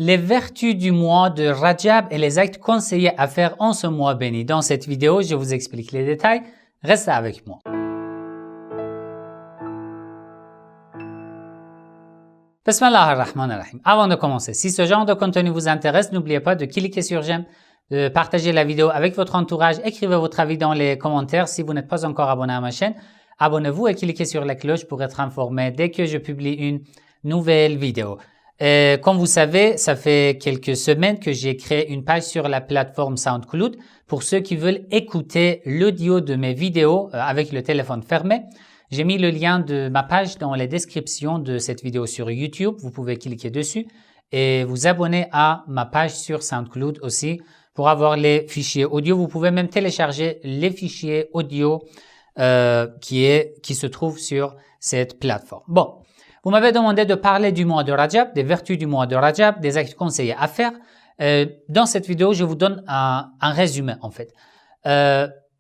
les vertus du mois de Rajab et les actes conseillés à faire en ce mois béni. Dans cette vidéo, je vous explique les détails. Restez avec moi. Bismillah ar-Rahman ar-Rahim. Avant de commencer, si ce genre de contenu vous intéresse, n'oubliez pas de cliquer sur j'aime, de partager la vidéo avec votre entourage, écrivez votre avis dans les commentaires. Si vous n'êtes pas encore abonné à ma chaîne, abonnez-vous et cliquez sur la cloche pour être informé dès que je publie une nouvelle vidéo. Comme vous savez, ça fait quelques semaines que j'ai créé une page sur la plateforme SoundCloud pour ceux qui veulent écouter l'audio de mes vidéos avec le téléphone fermé. J'ai mis le lien de ma page dans les descriptions de cette vidéo sur YouTube. Vous pouvez cliquer dessus et vous abonner à ma page sur SoundCloud aussi pour avoir les fichiers audio. Vous pouvez même télécharger les fichiers audio qui se trouvent sur cette plateforme. Bon. Vous m'avez demandé de parler du mois de Rajab, des vertus du mois de Rajab, des actes conseillés à faire. Dans cette vidéo, je vous donne un résumé en fait.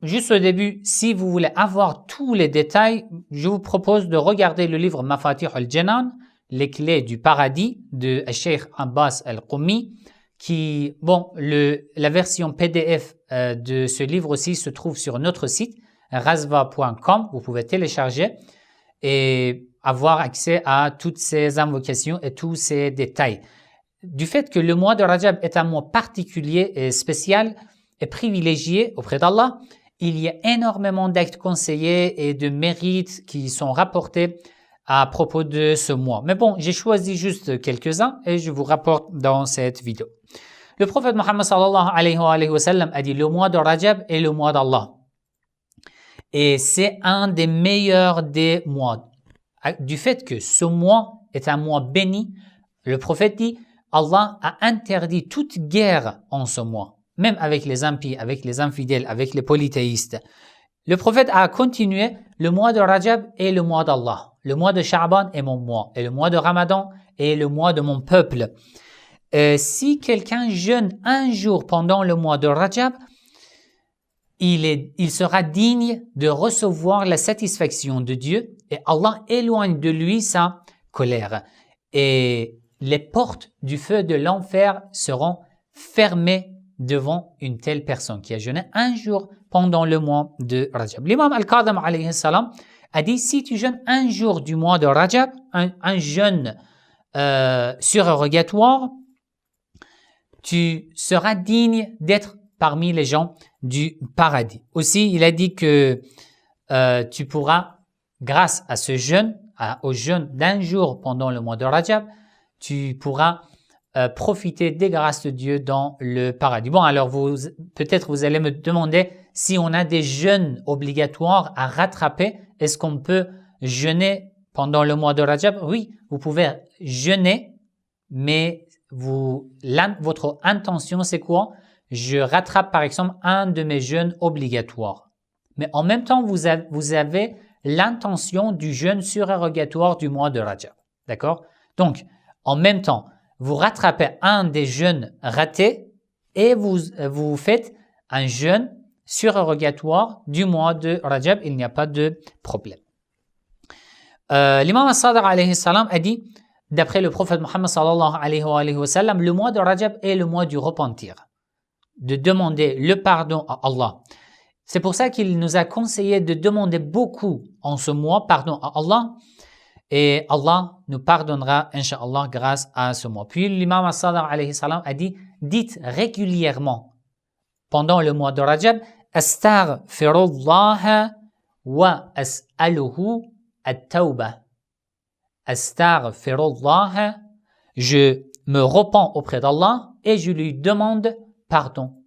Juste au début, si vous voulez avoir tous les détails, je vous propose de regarder le livre Mafatih al-Janan, les clés du paradis de Cheikh Abbas al-Qummi, qui, la version PDF de ce livre aussi se trouve sur notre site, razva.com. Vous pouvez télécharger et avoir accès à toutes ces invocations et tous ces détails. Du fait que le mois de Rajab est un mois particulier et spécial et privilégié auprès d'Allah, il y a énormément d'actes conseillés et de mérites qui sont rapportés à propos de ce mois. Mais bon, j'ai choisi juste quelques-uns et je vous rapporte dans cette vidéo. Le prophète Mohammed sallallahu alayhi wa sallam a dit: le mois de Rajab est le mois d'Allah. Et c'est un des meilleurs des mois. Du fait que ce mois est un mois béni, le prophète dit: Allah a interdit toute guerre en ce mois, même avec les impies, avec les infidèles, avec les polythéistes. Le prophète a continué: le mois de Rajab est le mois d'Allah, le mois de Sha'ban est mon mois, et le mois de Ramadan est le mois de mon peuple. Si quelqu'un jeûne un jour pendant le mois de Rajab, il sera digne de recevoir la satisfaction de Dieu et Allah éloigne de lui sa colère. Et les portes du feu de l'enfer seront fermées devant une telle personne qui a jeûné un jour pendant le mois de Rajab. L'imam Al-Qadhim alayhi salam a dit: si tu jeûnes un jour du mois de Rajab, un jeûne surérogatoire, tu seras digne d'être parmi les gens du paradis. Aussi, il a dit que tu pourras, grâce à ce jeûne, au jeûne d'un jour pendant le mois de Rajab, tu pourras profiter des grâces de Dieu dans le paradis. Bon, alors peut-être vous allez me demander si on a des jeûnes obligatoires à rattraper. Est-ce qu'on peut jeûner pendant le mois de Rajab? Oui, vous pouvez jeûner, mais votre intention c'est quoi? Je rattrape par exemple un de mes jeûnes obligatoires. Mais en même temps, vous avez l'intention du jeûne surérogatoire du mois de Rajab. D'accord? Donc, en même temps, vous rattrapez un des jeûnes ratés et vous faites un jeûne surérogatoire du mois de Rajab. Il n'y a pas de problème. L'imam As-Sadiq alayhi salam a dit, d'après le prophète Mohammed sallallahu alayhi wa sallam, le mois de Rajab est le mois du repentir, de demander le pardon à Allah. C'est pour ça qu'il nous a conseillé de demander beaucoup en ce mois pardon à Allah et Allah nous pardonnera incha'Allah grâce à ce mois. Puis l'imam As-Sadiq alayhi salam a dit: dites régulièrement pendant le mois de Rajab: astaghfirullah wa as'aluhu at-tawbah. Astaghfirullah, je me repens auprès d'Allah et je lui demande pardon.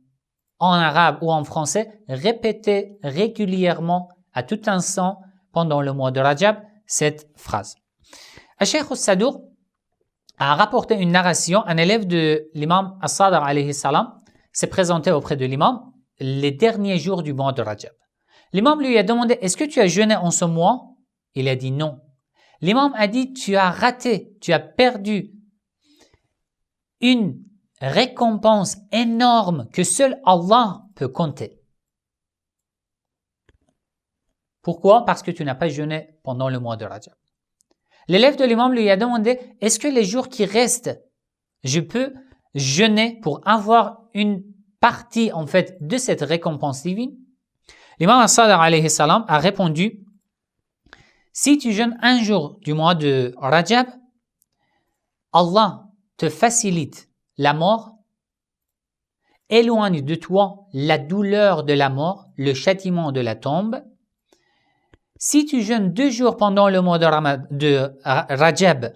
En arabe ou en français, répétez régulièrement à tout instant pendant le mois de Rajab cette phrase. Cheikh As-Sadour a rapporté une narration. Un élève de l'imam As-Sadiq alayhi salam s'est présenté auprès de l'imam les derniers jours du mois de Rajab. L'imam lui a demandé: est-ce que tu as jeûné en ce mois? Il a dit non. L'imam a dit: tu as raté, tu as perdu une récompense énorme que seul Allah peut compter. Pourquoi? Parce que tu n'as pas jeûné pendant le mois de Rajab. L'élève de l'imam lui a demandé: est-ce que les jours qui restent je peux jeûner pour avoir une partie en fait de cette récompense divine? L'imam As-Sadiq alayhi salam a répondu, si tu jeûnes un jour du mois de Rajab, Allah te facilite la mort, éloigne de toi la douleur de la mort, le châtiment de la tombe. Si tu jeûnes 2 jours pendant le mois de Rajab,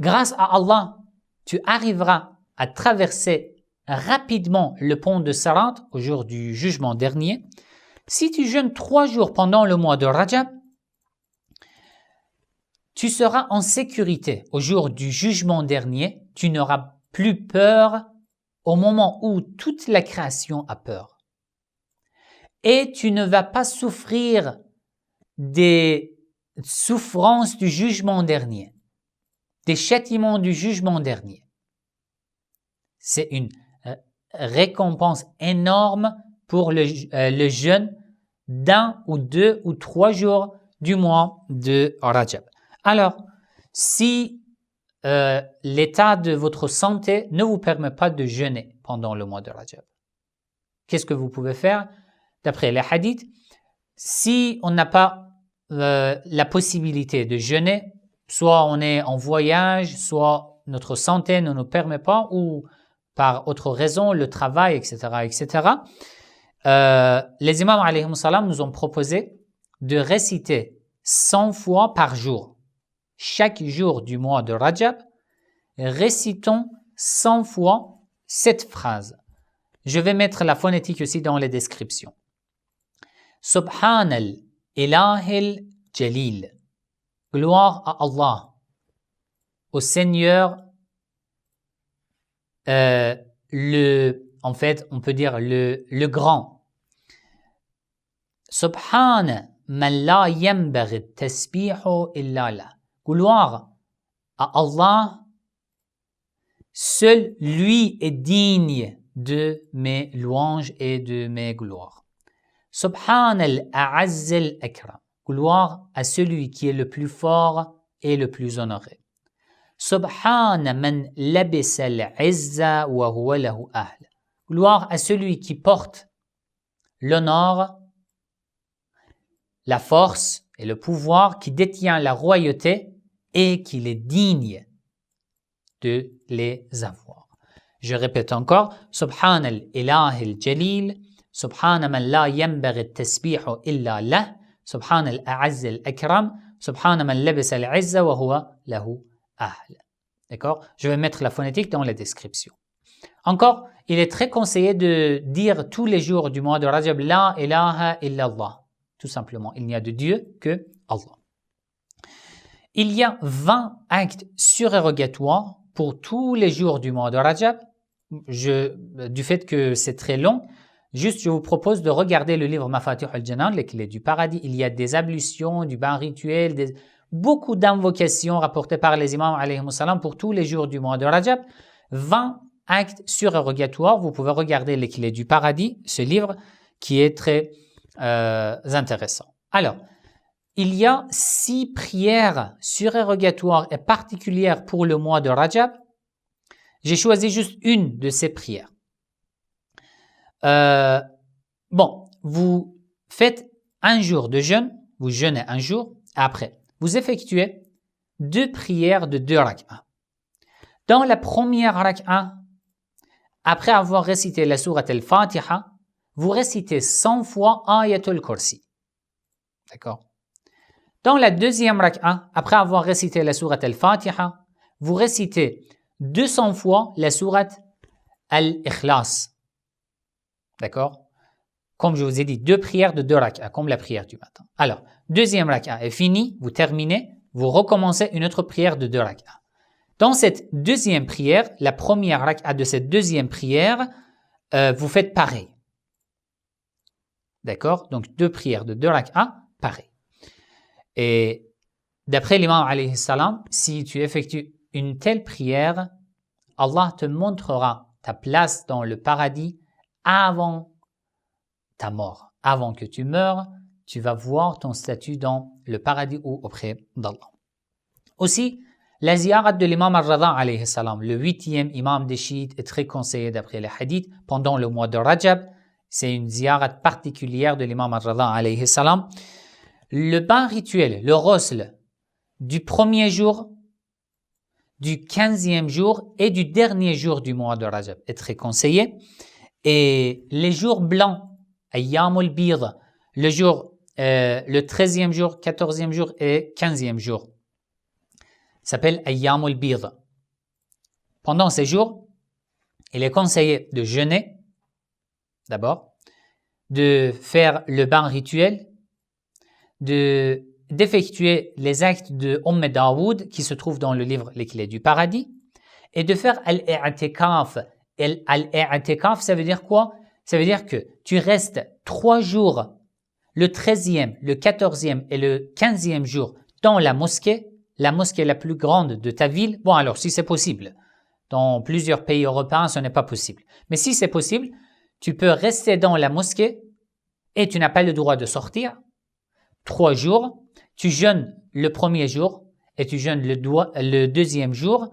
grâce à Allah, tu arriveras à traverser rapidement le pont de Sirat au jour du jugement dernier. Si tu jeûnes 3 jours pendant le mois de Rajab, tu seras en sécurité au jour du jugement dernier. Tu n'auras plus peur au moment où toute la création a peur. Et tu ne vas pas souffrir des souffrances du jugement dernier, des châtiments du jugement dernier. C'est une récompense énorme pour le jeûne d'1 ou 2 ou 3 jours du mois de Rajab. Alors, si l'état de votre santé ne vous permet pas de jeûner pendant le mois de Rajab, qu'est-ce que vous pouvez faire? D'après les hadiths, si on n'a pas la possibilité de jeûner, soit on est en voyage, soit notre santé ne nous permet pas, ou par autre raison, le travail, etc., etc., les imams alayhim salam nous ont proposé de réciter 100 fois par jour. Chaque jour du mois de Rajab, récitons 100 fois cette phrase. Je vais mettre la phonétique aussi dans les descriptions. Subhanal ilahil jalil. Gloire à Allah, au Seigneur, en fait, on peut dire le grand. Subhan man la yanbaghi tasbihu illa la. Gloire à Allah, seul lui est digne de mes louanges et de mes gloires. Subhan al-a'azz al-akram. Gloire à celui qui est le plus fort et le plus honoré. Subhan man labisa al-'izza wa huwa lahu ahl. Gloire à celui qui porte l'honneur, la force et le pouvoir, qui détient la royauté et qu'il est digne de les avoir. Je répète encore, Subhan al-ilah al-jalil, Subhan man la yanbaghi at-tasbihu illa lah, Subhan al-a'azz al-akram, Subhan man labisa al-'izza wa huwa lahu ahl. D'accord? Je vais mettre la phonétique dans la description. Encore, il est très conseillé de dire tous les jours du mois de Rajab, La ilaha illallah. Tout simplement, il n'y a de Dieu que Allah. Il y a 20 actes surérogatoires pour tous les jours du mois de Rajab. Du fait que c'est très long, juste je vous propose de regarder le livre Mafatih al-Janan, les clés du paradis. Il y a des ablutions, du bain rituel, beaucoup d'invocations rapportées par les imams alayhim salam pour tous les jours du mois de Rajab. 20 actes surérogatoires. Vous pouvez regarder les clés du paradis, ce livre qui est très intéressant. Alors, il y a 6 prières surérogatoires et particulières pour le mois de Rajab. J'ai choisi juste une de ces prières. Vous faites un jour de jeûne, vous jeûnez un jour, après, vous effectuez 2 prières de 2 rak'ah. Dans la première rak'ah, après avoir récité la sourate al-Fatiha, vous récitez 100 fois Ayatul Kursi. D'accord? Dans la deuxième rak'ah, après avoir récité la sourate al-Fatiha, vous récitez 200 fois la sourate al-Ikhlas. D'accord? Comme je vous ai dit, 2 prières de 2 rak'ah, comme la prière du matin. Alors, deuxième rak'ah est finie, vous terminez, vous recommencez une autre prière de 2 rak'ah. Dans cette deuxième prière, la première rak'ah de cette deuxième prière, vous faites pareil. D'accord? Donc 2 prières de 2 rak'ah, pareil. Et d'après l'imam alayhi salam, si tu effectues une telle prière, Allah te montrera ta place dans le paradis avant ta mort. Avant que tu meurs, tu vas voir ton statut dans le paradis ou auprès d'Allah. Aussi, La ziyarat de l'imam al-Rida alayhi salam, le 8e imam des chiites, est très conseillé d'après les hadiths pendant le mois de Rajab. C'est une ziyarat particulière de l'imam al-Rida alayhi salam. Le bain rituel, le ghusl, du premier jour, du 15e jour et du dernier jour du mois de Rajab est très conseillé. Et les jours blancs, ayyamul bid, le 13e jour, 14e jour et 15e jour, s'appelle ayyamul bid. Pendant ces jours, il est conseillé de jeûner, d'abord, de faire le bain rituel, d'effectuer les actes de Daoud qui se trouvent dans le livre Les Clés du Paradis et de faire al-i'tikaf. Al-i'tikaf, ça veut dire quoi? Ça veut dire que tu restes 3 jours, le 13e, le 14e et le 15e jour dans la mosquée la plus grande de ta ville. Bon, alors si c'est possible, dans plusieurs pays européens, ce n'est pas possible. Mais si c'est possible, tu peux rester dans la mosquée et tu n'as pas le droit de sortir. 3 jours, tu jeûnes le premier jour et tu jeûnes le deuxième jour.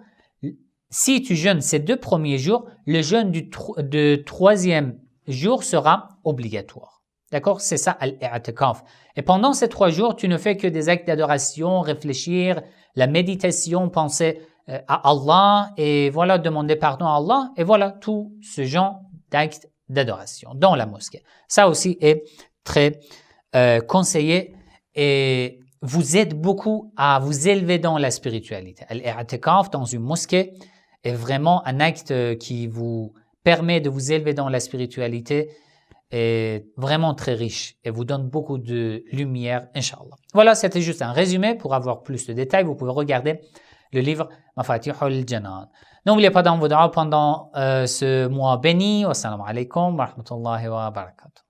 Si tu jeûnes ces 2 premiers jours, le jeûne du 3e jour sera obligatoire. D'accord? C'est ça al-i'tikaf. Et pendant ces 3 jours, tu ne fais que des actes d'adoration, réfléchir, la méditation, penser à Allah et voilà, demander pardon à Allah et voilà tout ce genre d'actes d'adoration dans la mosquée. Ça aussi est très conseillé et vous aide beaucoup à vous élever dans la spiritualité. Al-i'tikaf dans une mosquée est vraiment un acte qui vous permet de vous élever dans la spiritualité est vraiment très riche et vous donne beaucoup de lumière, Inch'Allah. Voilà, c'était juste un résumé. Pour avoir plus de détails, vous pouvez regarder le livre Mafatihul Janan. N'oubliez pas dans vos duas pendant ce mois béni. Wassalamu alaikum wa rahmatullahi wa barakatuh.